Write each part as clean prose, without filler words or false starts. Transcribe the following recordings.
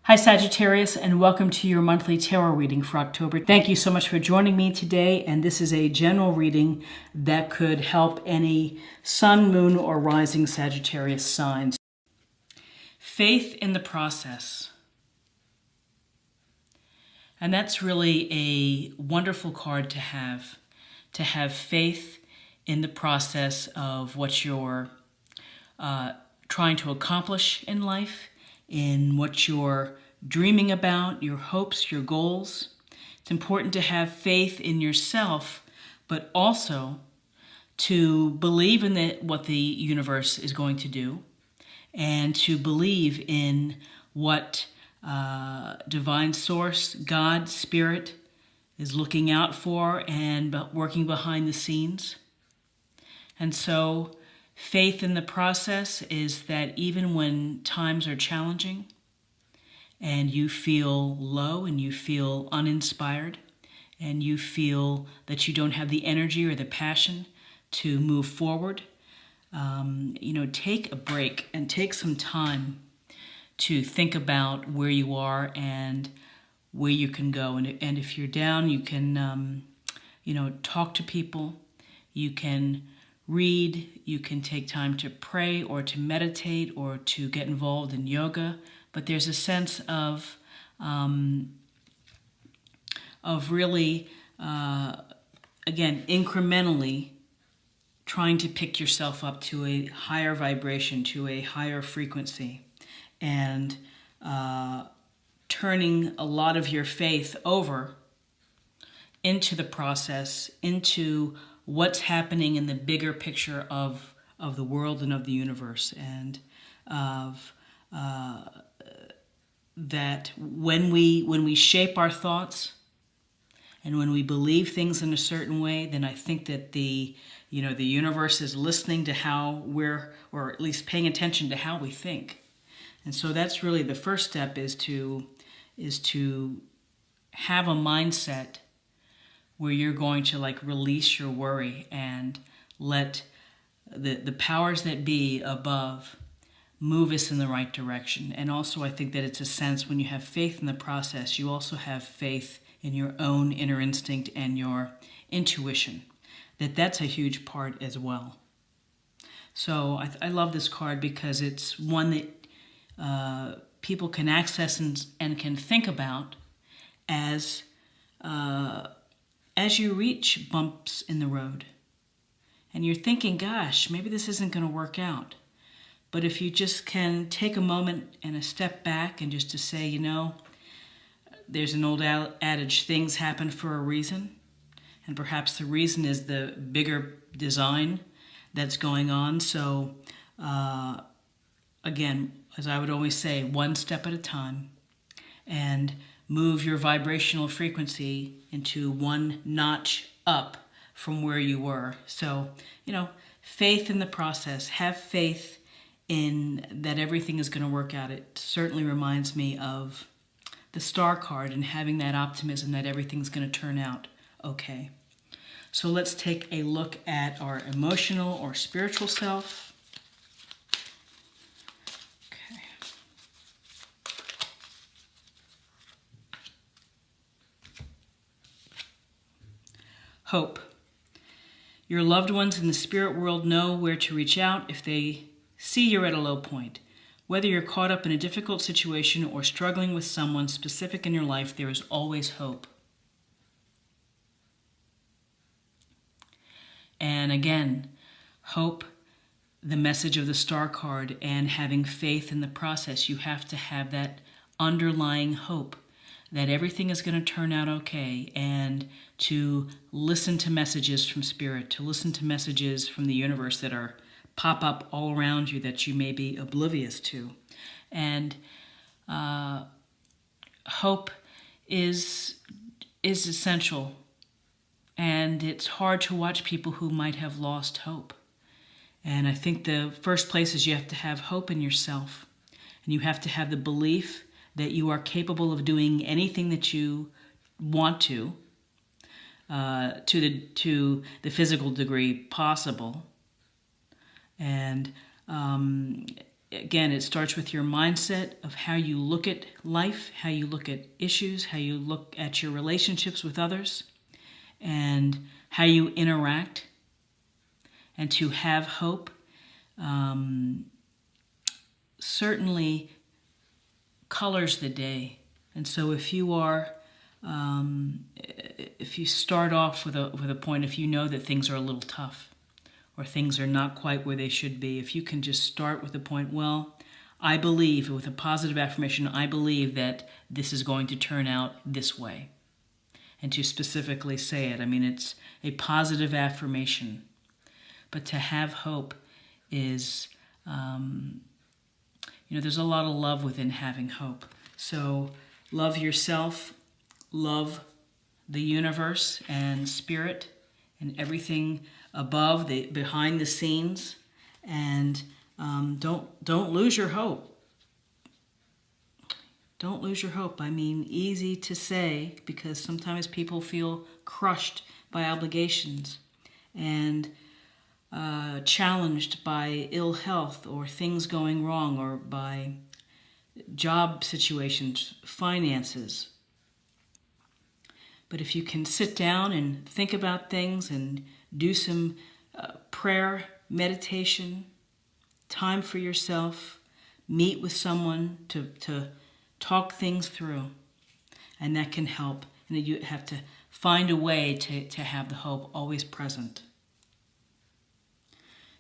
Hi Sagittarius, and welcome to your monthly tarot reading for October. Thank you so much for joining me today, and this is a general reading that could help any sun, moon, or rising Sagittarius signs. Faith in the process. And that's really a wonderful card to have faith in the process of what you're trying to accomplish in life, in what you're dreaming about, your hopes, your goals. It's important to have faith in yourself, but also to believe in what the universe is going to do, and to believe in what divine source, God, Spirit, is looking out for and working behind the scenes. And so faith in the process is that even when times are challenging and you feel low and you feel uninspired and you feel that you don't have the energy or the passion to move forward, take a break and take some time to think about where you are and where you can go. And if you're down, you can, talk to people. You can read, you can take time to pray or to meditate or to get involved in yoga, but there's a sense of really, again, incrementally trying to pick yourself up to a higher vibration, to a higher frequency, and turning a lot of your faith over into the process, into what's happening in the bigger picture of the world and of the universe, and of that when we shape our thoughts and when we believe things in a certain way, then I think that the universe is listening to how we're, or at least paying attention to how we think. And so that's really the first step, is to have a mindset where you're going to release your worry and let the powers that be above move us in the right direction. And also I think that it's a sense, when you have faith in the process, you also have faith in your own inner instinct and your intuition. That's a huge part as well. So I love this card because it's one that people can access and can think about as you reach bumps in the road. And you're thinking, gosh, maybe this isn't going to work out. But if you just can take a moment and a step back and just to say, there's an old adage, things happen for a reason. And perhaps the reason is the bigger design that's going on. So, again, as I would always say, one step at a time, and move your vibrational frequency into one notch up from where you were. So, faith in the process. Have faith in that everything is going to work out. It certainly reminds me of the Star card and having that optimism that everything's going to turn out okay. So let's take a look at our emotional or spiritual self. Okay. Hope. Your loved ones in the spirit world know where to reach out if they see you're at a low point. Whether you're caught up in a difficult situation or struggling with someone specific in your life, there is always hope. And again, hope, the message of the Star card, and having faith in the process. You have to have that underlying hope that everything is going to turn out okay, and to listen to messages from Spirit, to listen to messages from the universe that pop up all around you that you may be oblivious to. And hope is essential. And it's hard to watch people who might have lost hope. And I think the first place is you have to have hope in yourself. And you have to have the belief that you are capable of doing anything that you want to the physical degree possible. And again, it starts with your mindset of how you look at life, how you look at issues, how you look at your relationships with others, and how you interact. And to have hope certainly colors the day. And so if you are, if you start off with a point, if you know that things are a little tough or things are not quite where they should be, if you can just start with the point, well, I believe, with a positive affirmation, I believe that this is going to turn out this way. And to specifically say it, I mean, it's a positive affirmation. But to have hope is, there's a lot of love within having hope. So love yourself, love the universe and spirit and everything above, behind the scenes, and don't lose your hope. Don't lose your hope. I mean, easy to say because sometimes people feel crushed by obligations and challenged by ill health or things going wrong or by job situations, finances. But if you can sit down and think about things and do some prayer, meditation, time for yourself, meet with someone to talk things through, and that can help. And you have to find a way to have the hope always present.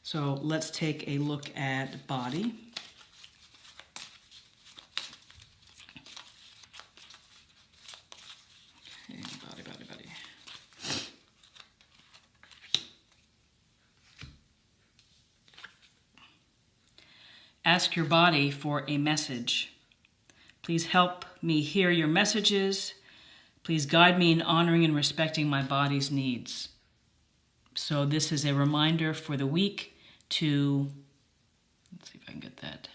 So let's take a look at body. Okay, body. Ask your body for a message. Please help me hear your messages. Please guide me in honoring and respecting my body's needs. So this is a reminder for the week to, let's see if I can get that,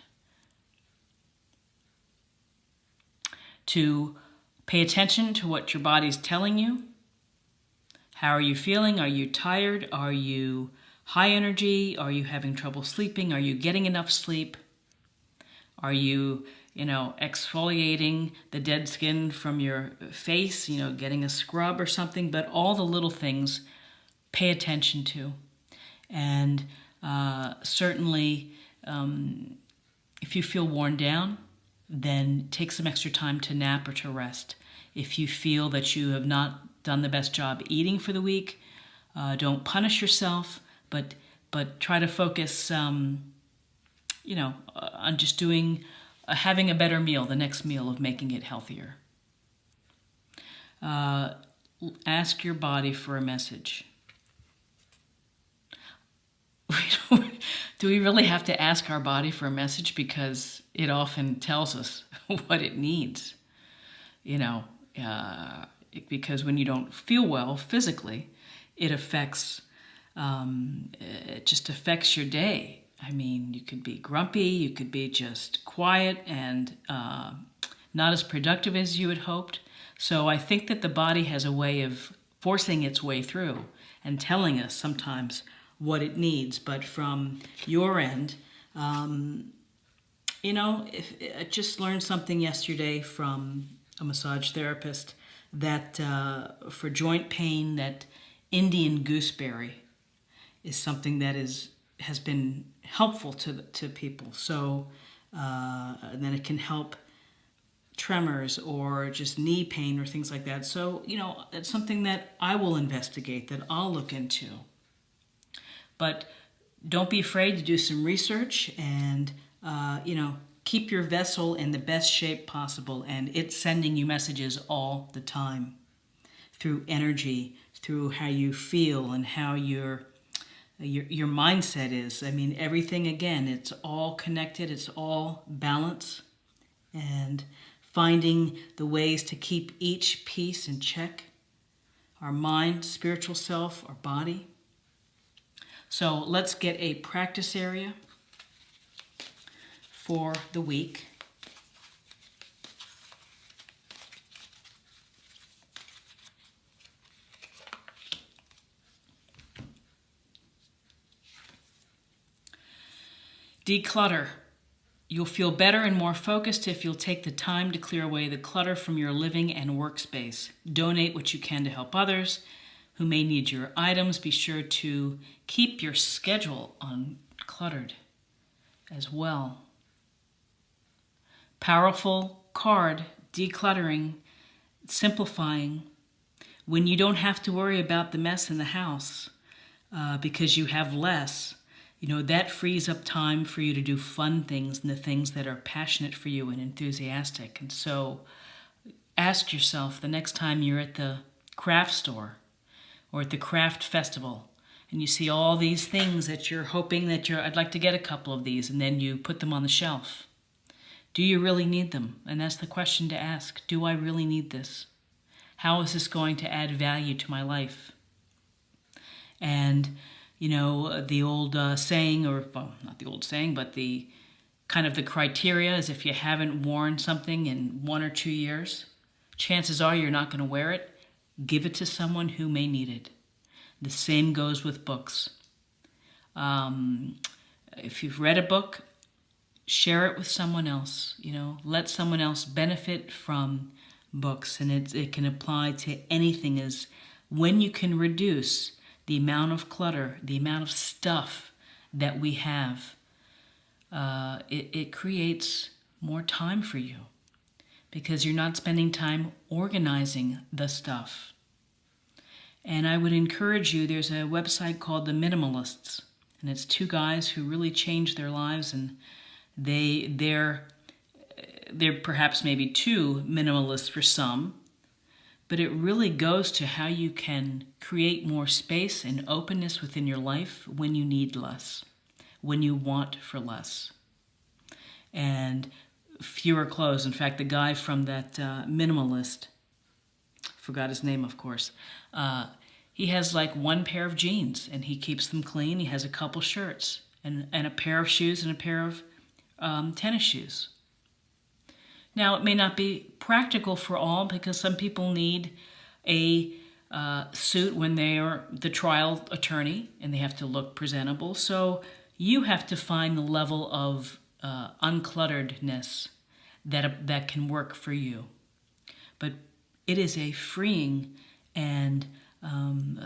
to pay attention to what your body's telling you. How are you feeling? Are you tired? Are you high energy? Are you having trouble sleeping? Are you getting enough sleep? Are you, exfoliating the dead skin from your face, getting a scrub or something? But all the little things, pay attention to. And certainly, if you feel worn down, then take some extra time to nap or to rest. If you feel that you have not done the best job eating for the week, don't punish yourself, but try to focus, on just doing, having a better meal, the next meal, of making it healthier. Ask your body for a message. Do we really have to ask our body for a message? Because it often tells us what it needs. Because when you don't feel well physically, it just affects your day. I mean, you could be grumpy, you could be just quiet and not as productive as you had hoped. So I think that the body has a way of forcing its way through and telling us sometimes what it needs. But from your end, if I just learned something yesterday from a massage therapist that for joint pain, that Indian gooseberry is something that has been helpful to people. So and then it can help tremors or just knee pain or things like that. So, it's something that I will investigate, that I'll look into. But don't be afraid to do some research and, keep your vessel in the best shape possible. And it's sending you messages all the time through energy, through how you feel and how your mindset is. I mean, everything, again, it's all connected. It's all balance. And finding the ways to keep each piece in check. Our mind, spiritual self, our body. So let's get a practice area for the week. Declutter. You'll feel better and more focused if you'll take the time to clear away the clutter from your living and workspace. Donate what you can to help others who may need your items. Be sure to keep your schedule uncluttered as well. Powerful card, decluttering, simplifying. When you don't have to worry about the mess in the house because you have less, that frees up time for you to do fun things and the things that are passionate for you and enthusiastic. And so ask yourself the next time you're at the craft store or at the craft festival and you see all these things that you're hoping that I'd like to get a couple of these, and then you put them on the shelf. Do you really need them? And that's the question to ask. Do I really need this? How is this going to add value to my life? And the old saying, or well, not the old saying, but the kind of the criteria is if you haven't worn something in 1 or 2 years, chances are you're not going to wear it. Give it to someone who may need it. The same goes with books. If you've read a book, share it with someone else. Let someone else benefit from books, and it can apply to anything. As when you can reduce the amount of clutter, the amount of stuff that we have, it creates more time for you because you're not spending time organizing the stuff. And I would encourage you, there's a website called The Minimalists, and it's 2 guys who really changed their lives, and they're perhaps maybe too minimalist for some, but it really goes to how you can create more space and openness within your life when you need less, when you want for less, and fewer clothes. In fact, the guy from that minimalist, forgot his name, of course, he has like 1 pair of jeans, and he keeps them clean. He has a couple shirts and a pair of shoes and a pair of tennis shoes. Now, it may not be practical for all because some people need a suit when they are the trial attorney and they have to look presentable. So you have to find the level of unclutteredness that can work for you. But it is a freeing and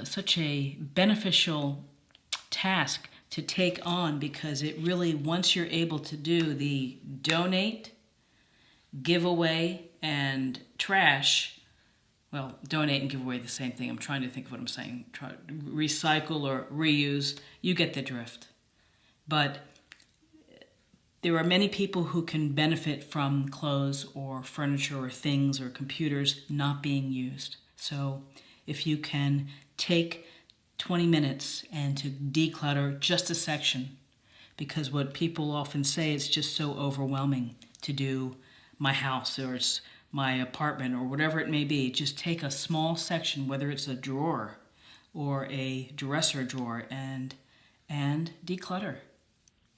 such a beneficial task to take on, because it really, once you're able to do the donate, give away, and trash, well, donate and give away the same thing. I'm trying to think of what I'm saying. Recycle or reuse, you get the drift. But there are many people who can benefit from clothes or furniture or things or computers not being used. So if you can take 20 minutes and to declutter just a section, because what people often say, it's just so overwhelming to do my house or it's my apartment or whatever it may be. Just take a small section, whether it's a drawer or a dresser drawer, and declutter.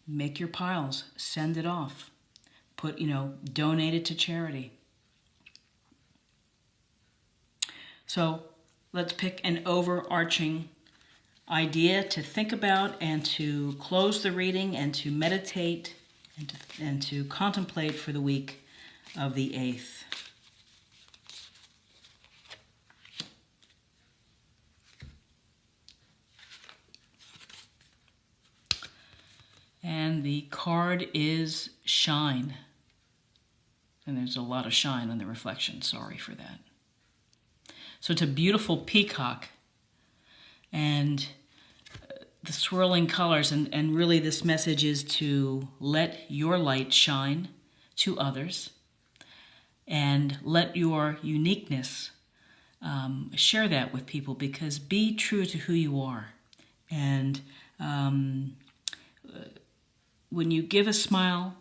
Make your piles, send it off. Donate it to charity. So let's pick an overarching idea to think about and to close the reading and to meditate and to contemplate for the week of the 8th. And the card is shine. And there's a lot of shine on the reflection. Sorry for that. So it's a beautiful peacock. And the swirling colors. And really this message is to let your light shine to others. And let your uniqueness, share that with people, because be true to who you are. And when you give a smile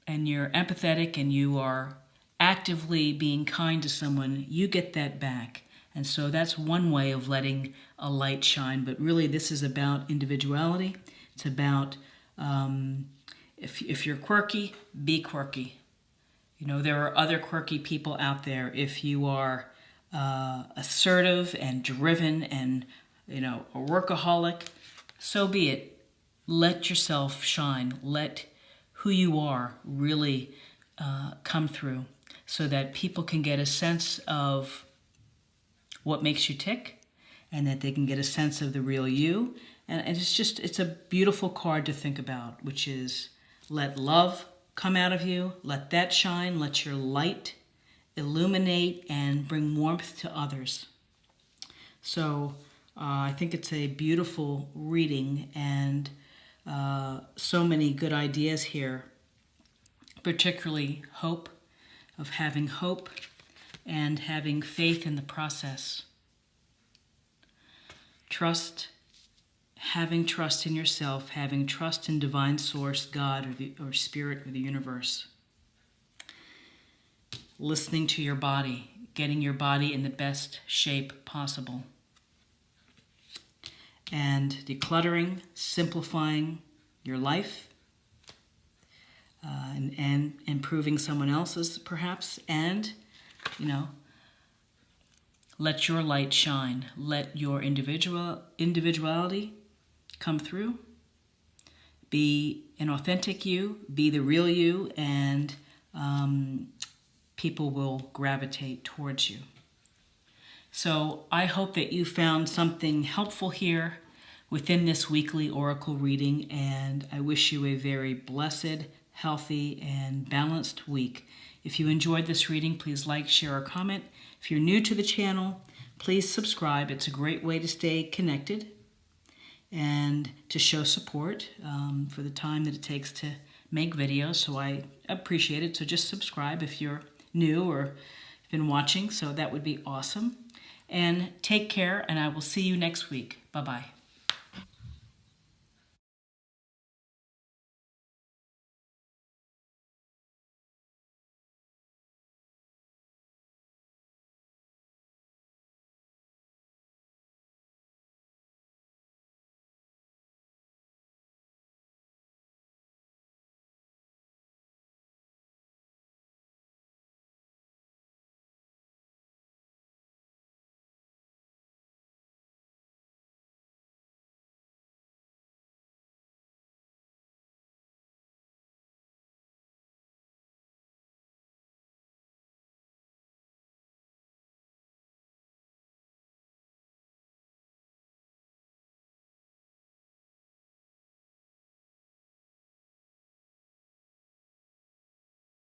and you're empathetic and you are actively being kind to someone, you get that back. And so that's one way of letting a light shine. But really this is about individuality. It's about if you're quirky, be quirky. There are other quirky people out there. If you are assertive and driven and, a workaholic, so be it. Let yourself shine. Let who you are really come through, so that people can get a sense of what makes you tick, and that they can get a sense of the real you. And it's a beautiful card to think about, which is let love come out of you, let that shine, let your light illuminate and bring warmth to others. So I think it's a beautiful reading, and so many good ideas here, particularly hope, of having hope and having faith in the process. Trust, having trust in yourself, having trust in divine source, God, or spirit, or the universe. Listening to your body, getting your body in the best shape possible. And decluttering, simplifying your life, and improving someone else's perhaps, and, let your light shine. Let your individuality come through. Be an authentic you, be the real you, and people will gravitate towards you. So I hope that you found something helpful here within this weekly oracle reading, and I wish you a very blessed, healthy, and balanced week. If you enjoyed this reading, please like, share, or comment. If you're new to the channel, please subscribe. It's a great way to stay connected and to show support for the time that it takes to make videos, so I appreciate it. So just subscribe if you're new or been watching, so that would be awesome. And take care, and I will see you next week. Bye-bye.